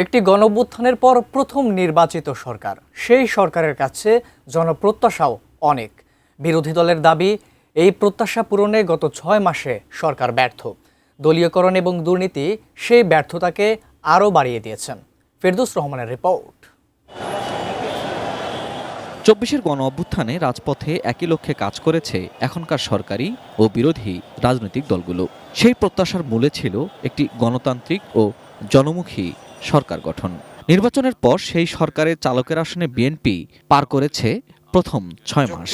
একটি গণঅভ্যুত্থানের পর প্রথম নির্বাচিত সরকার, সেই সরকারের কাছে জনপ্রত্যাশাও অনেক। বিরোধী দলের দাবি, এই প্রত্যাশা পূরণে গত ৬ মাসে সরকার ব্যর্থ। দলীয়করণ এবং দুর্নীতি সেই ব্যর্থতাকে আরও বাড়িয়ে দিয়েছেন। ফেরদৌস রহমানের রিপোর্ট। ২৪-এর গণঅভ্যুত্থানে রাজপথে একই লক্ষ্যে কাজ করেছে এখনকার সরকারি ও বিরোধী রাজনৈতিক দলগুলো। সেই প্রত্যাশার মূলে ছিল একটি গণতান্ত্রিক ও জনমুখী সরকার গঠন। নির্বাচনের পর সেই সরকারের চালকের আসনে বিএনপি পার করেছে প্রথম ৬ মাস।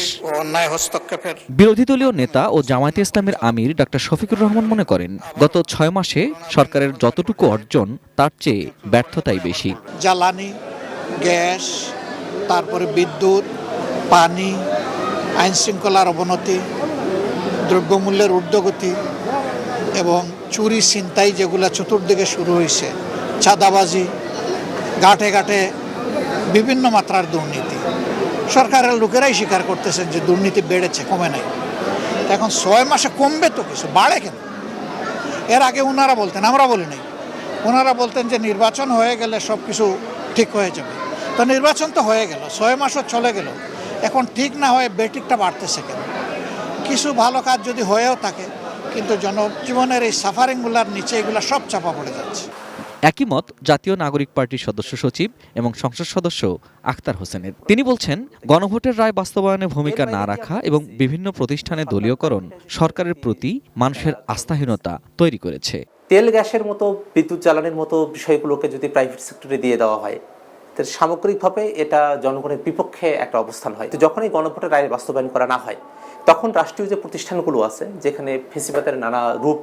বিরোধী দলীয় নেতা ও জামায়াতে ইসলামের আমির ডক্টর শফিকুর রহমান মনে করেন, গত ৬ মাসে সরকারের যতটুকু অর্জন তার চেয়ে ব্যর্থতাই বেশি। জ্বালানি, গ্যাস, তারপরে বিদ্যুৎ, পানি, আইন শৃঙ্খলার অবনতি, দ্রব্যমূল্যের ঊর্ধ্বগতি এবং চুরি ছিনতাই যেগুলো চতুর্দিকে শুরু হয়েছে, চাঁদাবাজি, ঘাটে ঘাটে বিভিন্ন মাত্রার দুর্নীতি। সরকারের লোকেরাই স্বীকার করতেছেন যে দুর্নীতি বেড়েছে, কমে নাই। এখন ৬ মাসে কমবে তো কিছু, বাড়ে কেন? এর আগে ওনারা বলতেন, আমরা বলি নাই, ওনারা বলতেন যে নির্বাচন হয়ে গেলে সব কিছু ঠিক হয়ে যাবে। তো নির্বাচন তো হয়ে গেল, ৬ মাসও চলে গেল, এখন ঠিক না হয়ে বেঠিকটা বাড়তেছে কেন? কিছু ভালো কাজ যদি হয়েও থাকে, কিন্তু জনজীবনের এই সাফারিংগুলার নিচে এগুলো সব চাপা পড়ে যাচ্ছে। একই মত জাতীয় নাগরিক পার্টির সদস্য সচিব এবং সংসদ সদস্য আখতার হোসেনের। তিনি বলছেন, গণভোটের রায় বাস্তবায়নে ভূমিকা না রাখা এবং বিভিন্ন প্রতিষ্ঠানে দলীয়করণ সরকারের প্রতি মানুষের আস্থাহীনতা তৈরি করেছে। তেল গ্যাসের মতো, বিদ্যুৎ জ্বালানির মতো বিষয়গুলোকে যদি প্রাইভেট সেক্টরে দিয়ে দেওয়া হয়, তাহলে সামগ্রিকভাবে এটা জনগণের বিপক্ষে একটা অবস্থান হয়। তো যখনই গণভোটের রায় বাস্তবায়ন করা না হয়, তখন রাষ্ট্রীয় যে প্রতিষ্ঠানগুলো আছে, যেখানে ফেসিবাদের নানা রূপ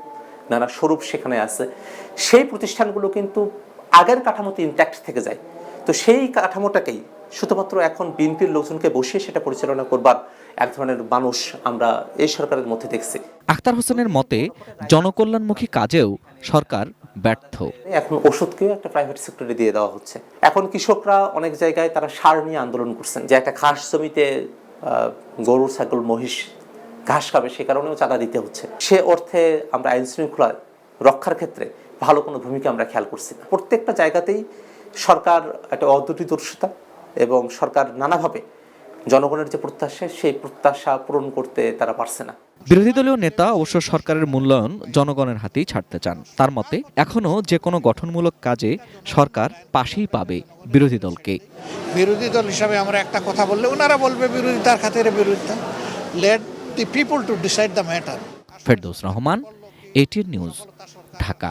নানা স্বরূপ সেখানে আছে, সেই প্রতিষ্ঠানগুলো কিন্তু আগের কাঠামোতে ইনট্যাক্ট থেকে যায়। তো সেই কাঠামোটাকেই শুধুমাত্র এখন বিএনপির লোকজনকে বসিয়ে সেটা পরিচালনা করবার এক ধরনের মানুষ আমরা এই সরকারের মধ্যে দেখছি। আখতার হোসেনের মতে, জনকল্যাণমুখী কাজেও সরকার ব্যর্থ। এখন ওষুধকেও একটা প্রাইভেট সেক্টরে দিয়ে দেওয়া হচ্ছে। এখন কৃষকরা অনেক জায়গায় তারা সার নিয়ে আন্দোলন করছেন, যে একটা খাস জমিতে গরু, ছাগল, মহিষ ঘাস খাবে, সে কারণেও চাঁদা দিতে হচ্ছে। সে অর্থে আমরা আইন শৃঙ্খলা রক্ষার ক্ষেত্রে ভালো কোনো ভূমিকা আমরা খেয়াল করছি না। প্রত্যেকটা জায়গাতেই সরকার একটা অদূরদর্শিতা এবং সরকার নানাভাবে জনগণের যে প্রত্যাশা, সেই প্রত্যাশা পূরণ করতে তারা পারছে না। বিরোধী দলীয় নেতা অবশ্য সরকারের মূল্যায়ন জনগণের হাতেই ছাড়তে চান। তার মতে, এখনো যে কোনো গঠনমূলক কাজে সরকার পাশেই পাবে বিরোধী দলকে। বিরোধী দল হিসাবে আমরা একটা কথা বললে ওনারা বলবে বিরোধিতার খাতিরে বিরোধিতা। Late the people to decide the matter. Ferdous Rahman, ATN news, Dhaka.